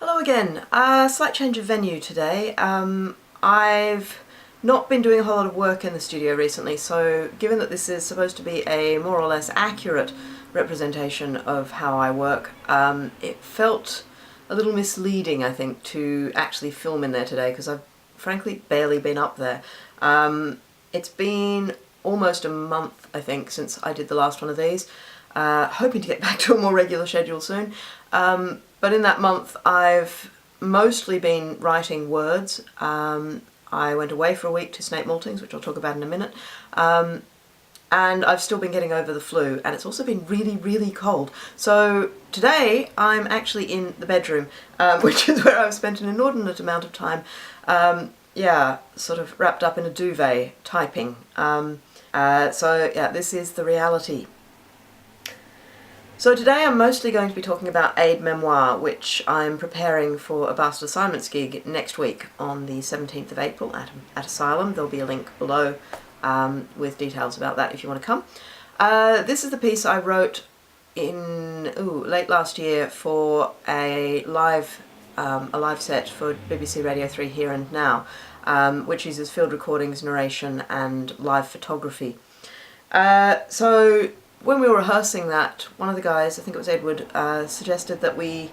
Hello again. Slight change of venue today. I've not been doing a whole lot of work in the studio recently, so given that this is supposed to be a more or less accurate representation of how I work, it felt a little misleading, I think, to actually film in there today, because I've frankly barely been up there. It's been almost a month, I think, since I did the last one of these. Hoping to get back to a more regular schedule soon. But in that month I've mostly been writing words. I went away for a week to Snape Maltings, which I'll talk about in a minute. And I've still been getting over the flu, and it's also been really, really cold. So today I'm actually in the bedroom, which is where I've spent an inordinate amount of time, yeah, sort of wrapped up in a duvet typing. So yeah, this is the reality. So today I'm mostly going to be talking about Aides Memoire, which I'm preparing for a Bastard Assignments gig next week on the 17th of April at Asylum. There'll be a link below with details about that if you want to come. This is the piece I wrote in late last year for a live set for BBC Radio 3 Here and Now, which uses field recordings, narration and live photography. So when we were rehearsing that, one of the guys, I think it was Edward, suggested that we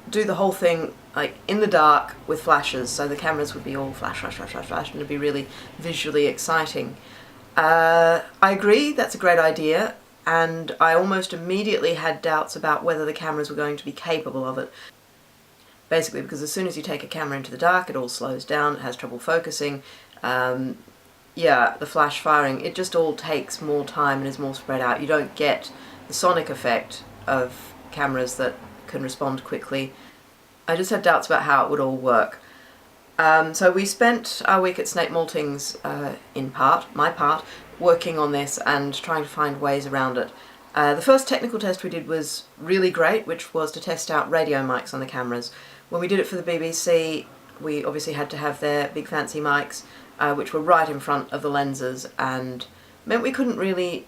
do the whole thing like in the dark with flashes, so the cameras would be all flash, flash, flash, flash, flash, and it'd be really visually exciting. I agree, that's a great idea, and I almost immediately had doubts about whether the cameras were going to be capable of it. Basically because as soon as you take a camera into the dark, it all slows down, it has trouble focusing. Yeah, the flash firing, it just all takes more time and is more spread out. You don't get the sonic effect of cameras that can respond quickly. I just had doubts about how it would all work. So we spent our week at Snape Maltings, my part, working on this and trying to find ways around it. The first technical test we did was really great, which was to test out radio mics on the cameras. When we did it for the BBC, we obviously had to have their big fancy mics, which were right in front of the lenses, and meant we couldn't really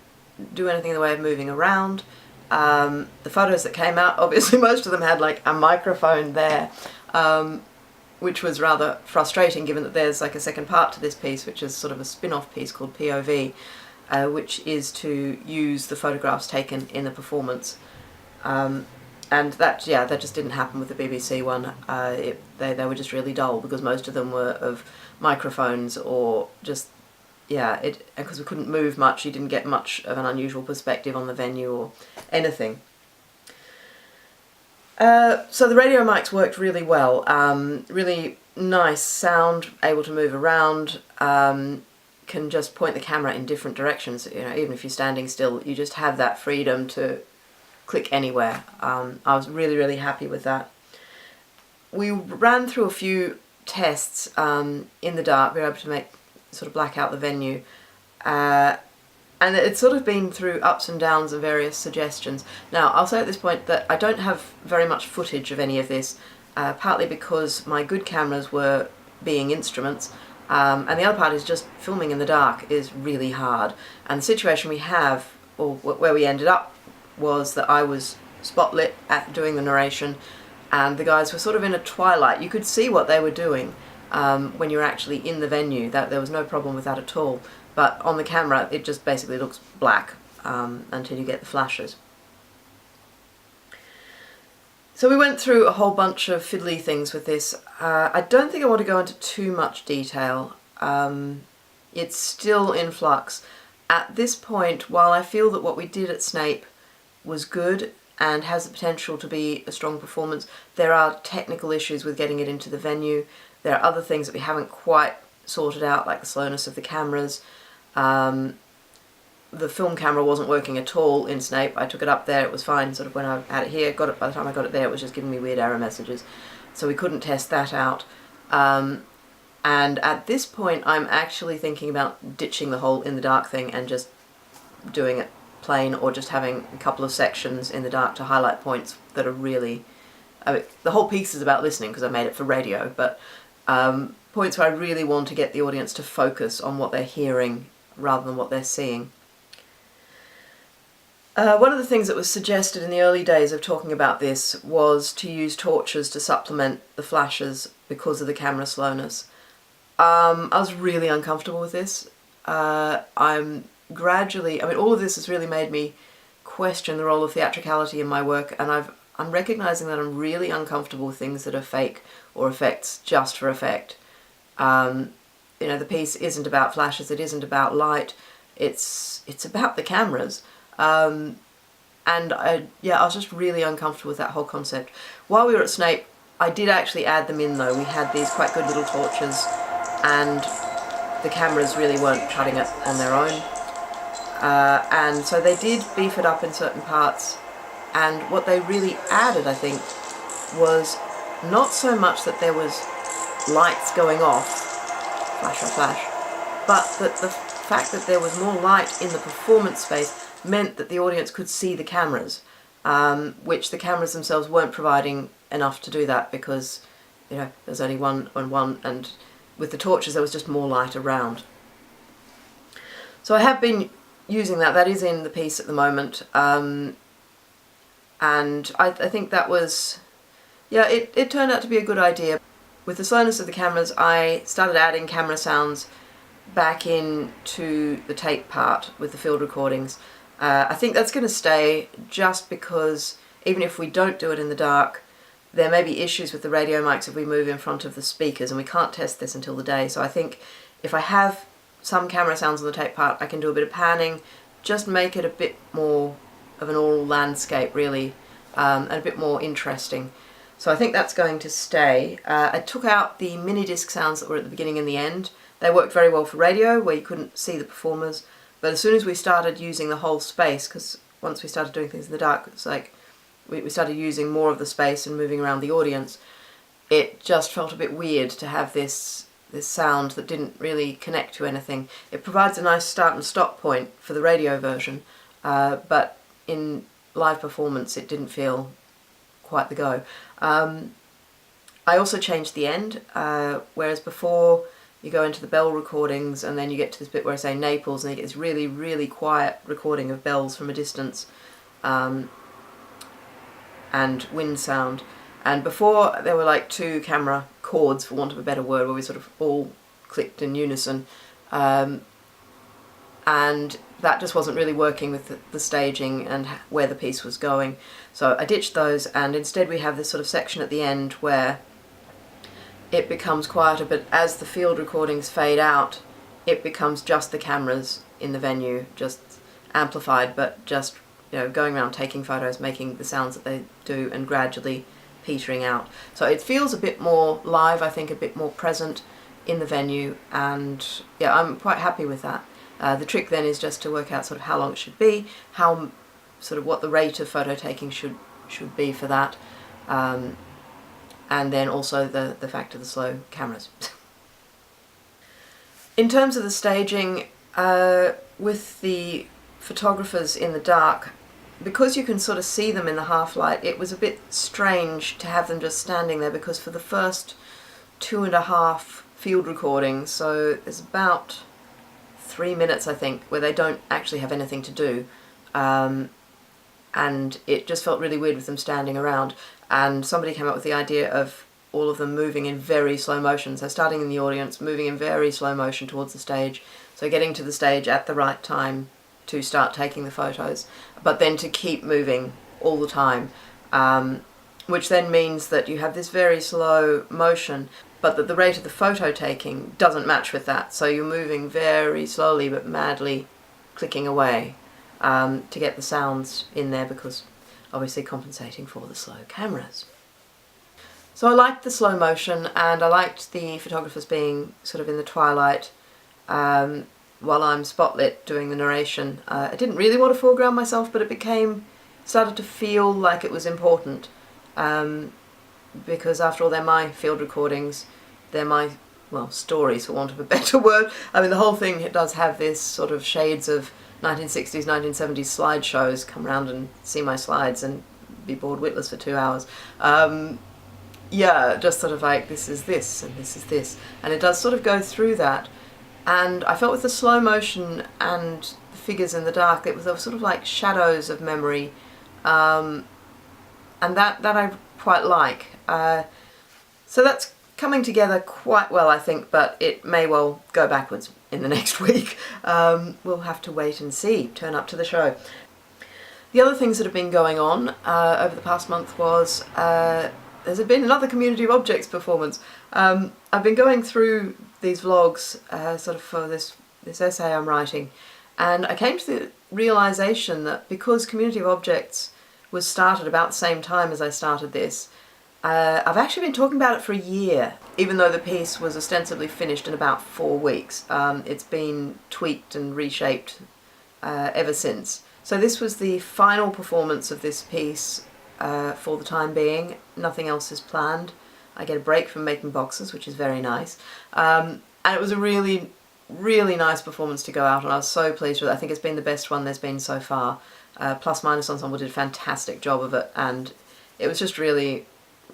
do anything in the way of moving around. The photos that came out, obviously most of them had like a microphone there, which was rather frustrating given that there's like a second part to this piece, which is sort of a spin-off piece called POV, which is to use the photographs taken in the performance. And that just didn't happen with the BBC one. They were just really dull because most of them were of microphones or just, because we couldn't move much, you didn't get much of an unusual perspective on the venue or anything. So the radio mics worked really well, really nice sound, able to move around, can just point the camera in different directions, even if you're standing still, you just have that freedom to click anywhere. I was really, really happy with that. We ran through a few tests in the dark. We were able to sort of black out the venue, and it's sort of been through ups and downs and various suggestions. Now I'll say at this point that I don't have very much footage of any of this, partly because my good cameras were being instruments, and the other part is just filming in the dark is really hard, and the situation we have, or where we ended up, was that I was spotlit at doing the narration and the guys were sort of in a twilight. You could see what they were doing when you were actually in the venue. There was no problem with that at all, but on the camera it just basically looks black until you get the flashes. So we went through a whole bunch of fiddly things with this. I don't think I want to go into too much detail. It's still in flux. At this point, while I feel that what we did at Snape was good and has the potential to be a strong performance, there are technical issues with getting it into the venue. There are other things that we haven't quite sorted out, like the slowness of the cameras. The film camera wasn't working at all in Snape. I took it up there, it was fine, sort of when I had it here, got it, by the time I got it there it was just giving me weird error messages. So we couldn't test that out. And at this point I'm actually thinking about ditching the whole in the dark thing and just doing it plain, or just having a couple of sections in the dark to highlight points that are really, the whole piece is about listening because I made it for radio, but points where I really want to get the audience to focus on what they're hearing rather than what they're seeing. One of the things that was suggested in the early days of talking about this was to use torches to supplement the flashes because of the camera slowness. I was really uncomfortable with this. I'm gradually, all of this has really made me question the role of theatricality in my work, and I'm recognising that I'm really uncomfortable with things that are fake or effects just for effect. The piece isn't about flashes, it isn't about light, it's about the cameras. And I was just really uncomfortable with that whole concept. While we were at Snape, I did actually add them in though. We had these quite good little torches, and the cameras really weren't cutting it on their own. And so they did beef it up in certain parts, and what they really added, I think, was not so much that there was lights going off, flash or flash, but that the fact that there was more light in the performance space meant that the audience could see the cameras, which the cameras themselves weren't providing enough to do that, because there's only one on one, and with the torches there was just more light around. So I have been using that. That is in the piece at the moment, and I think that was, it turned out to be a good idea. With the slowness of the cameras, I started adding camera sounds back into the tape part with the field recordings. I think that's going to stay, just because even if we don't do it in the dark, there may be issues with the radio mics if we move in front of the speakers, and we can't test this until the day. So I think if I have some camera sounds on the tape part, I can do a bit of panning, just make it a bit more of an oral landscape really, and a bit more interesting. So I think that's going to stay. I took out the mini disc sounds that were at the beginning and the end. They worked very well for radio, where you couldn't see the performers. But as soon as we started using the whole space, because once we started doing things in the dark, it's like we started using more of the space and moving around the audience, it just felt a bit weird to have this sound that didn't really connect to anything. It provides a nice start and stop point for the radio version, but in live performance it didn't feel quite the go. I also changed the end, whereas before you go into the bell recordings and then you get to this bit where I say Naples and you get this really, really quiet recording of bells from a distance, and wind sound. And before there were like two camera chords, for want of a better word, where we sort of all clicked in unison, and that just wasn't really working with the staging and where the piece was going. So I ditched those, and instead we have this sort of section at the end where it becomes quieter, but as the field recordings fade out, it becomes just the cameras in the venue, just amplified, but just going around taking photos, making the sounds that they do, and gradually petering out. So it feels a bit more live, I think, a bit more present in the venue, and I'm quite happy with that. The trick then is just to work out sort of how long it should be, what the rate of photo taking should be for that, and then also the fact of the slow cameras. In terms of the staging, with the photographers in the dark, because you can sort of see them in the half light, it was a bit strange to have them just standing there, because for the first 2.5 field recordings, so there's about 3 minutes I think where they don't actually have anything to do, and it just felt really weird with them standing around, and somebody came up with the idea of all of them moving in very slow motion, so starting in the audience, moving in very slow motion towards the stage, so getting to the stage at the right time to start taking the photos, but then to keep moving all the time, which then means that you have this very slow motion, but that the rate of the photo taking doesn't match with that, so you're moving very slowly but madly clicking away to get the sounds in there, because obviously compensating for the slow cameras. So I liked the slow motion, and I liked the photographers being sort of in the twilight while I'm spotlit doing the narration. I didn't really want to foreground myself, but it started to feel like it was important, because after all they're my field recordings, they're my, stories for want of a better word. The whole thing, it does have this sort of shades of 1960s, 1970s slideshows. Come round and see my slides and be bored witless for 2 hours. Just sort of like, this is this and this is this, and it does sort of go through that. And I felt with the slow motion and the figures in the dark. It was sort of like shadows of memory, and that I quite like. So that's coming together quite well, I think, but it may well go backwards in the next week. We'll have to wait and see. Turn up to the show. The other things that have been going on over the past month was there's been another Community of Objects performance. I've been going through these vlogs sort of for this essay I'm writing, and I came to the realisation that because Community of Objects was started about the same time as I started this, I've actually been talking about it for a year, even though the piece was ostensibly finished in about 4 weeks. It's been tweaked and reshaped ever since. So this was the final performance of this piece for the time being. Nothing else is planned. I get a break from making boxes, which is very nice. And it was a really, really nice performance to go out on. I was so pleased with it. I think it's been the best one there's been so far. Plus-Minus Ensemble did a fantastic job of it, and it was just really,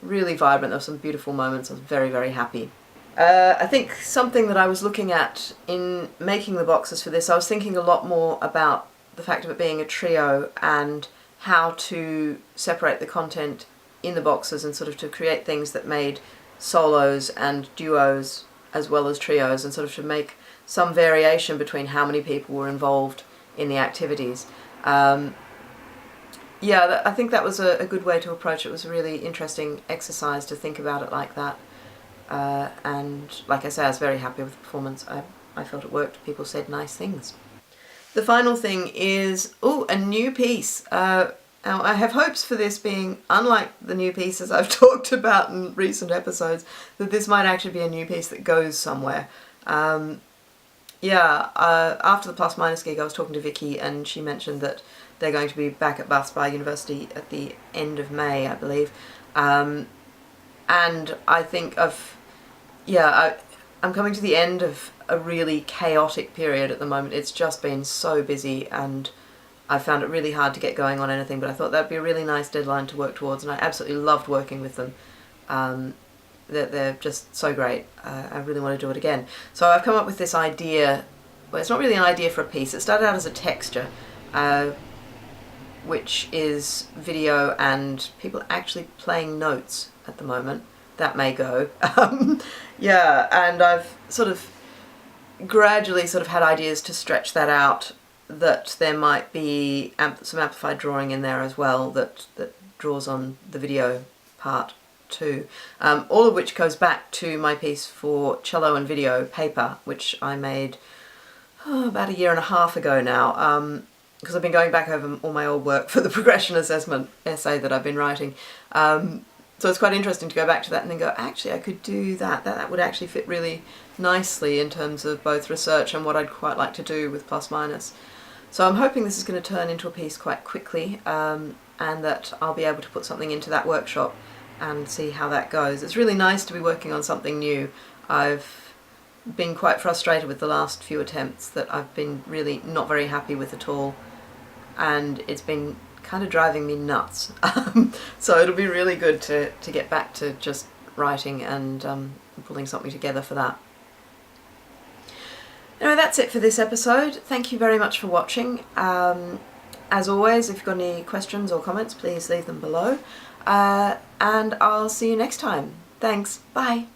really vibrant. There were some beautiful moments. I was very, very happy. I think something that I was looking at in making the boxes for this, I was thinking a lot more about the fact of it being a trio and how to separate the content in the boxes and sort of to create things that made solos and duos as well as trios, and sort of to make some variation between how many people were involved in the activities. Yeah, I think that was a good way to approach it. It was a really interesting exercise to think about it like that. And like I say, I was very happy with the performance. I felt it worked. People said nice things. The final thing is, a new piece. Now, I have hopes for this being, unlike the new pieces I've talked about in recent episodes, that this might actually be a new piece that goes somewhere. After the Plus-Minus gig, I was talking to Vicky, and she mentioned that they're going to be back at Bath Spa University at the end of May, I believe. And I think I'm coming to the end of a really chaotic period at the moment. It's just been so busy, and I found it really hard to get going on anything, but I thought that'd be a really nice deadline to work towards, and I absolutely loved working with them. They're just so great. I really want to do it again. So I've come up with this idea. Well, it's not really an idea for a piece. It started out as a texture, which is video and people actually playing notes at the moment. That may go. And I've sort of gradually sort of had ideas to stretch that out, that there might be some amplified drawing in there as well that draws on the video part too. All of which goes back to my piece for cello and video paper, which I made about 1.5 years ago now, because I've been going back over all my old work for the progression assessment essay that I've been writing. So it's quite interesting to go back to that and then go, actually, I could do that. That would actually fit really nicely in terms of both research and what I'd quite like to do with Plus-Minus. So I'm hoping this is going to turn into a piece quite quickly, and that I'll be able to put something into that workshop and see how that goes. It's really nice to be working on something new. I've been quite frustrated with the last few attempts that I've been really not very happy with at all, and it's been kind of driving me nuts. So it'll be really good to get back to just writing and pulling something together for that. Anyway, that's it for this episode. Thank you very much for watching. As always, if you've got any questions or comments, please leave them below. And I'll see you next time. Thanks. Bye.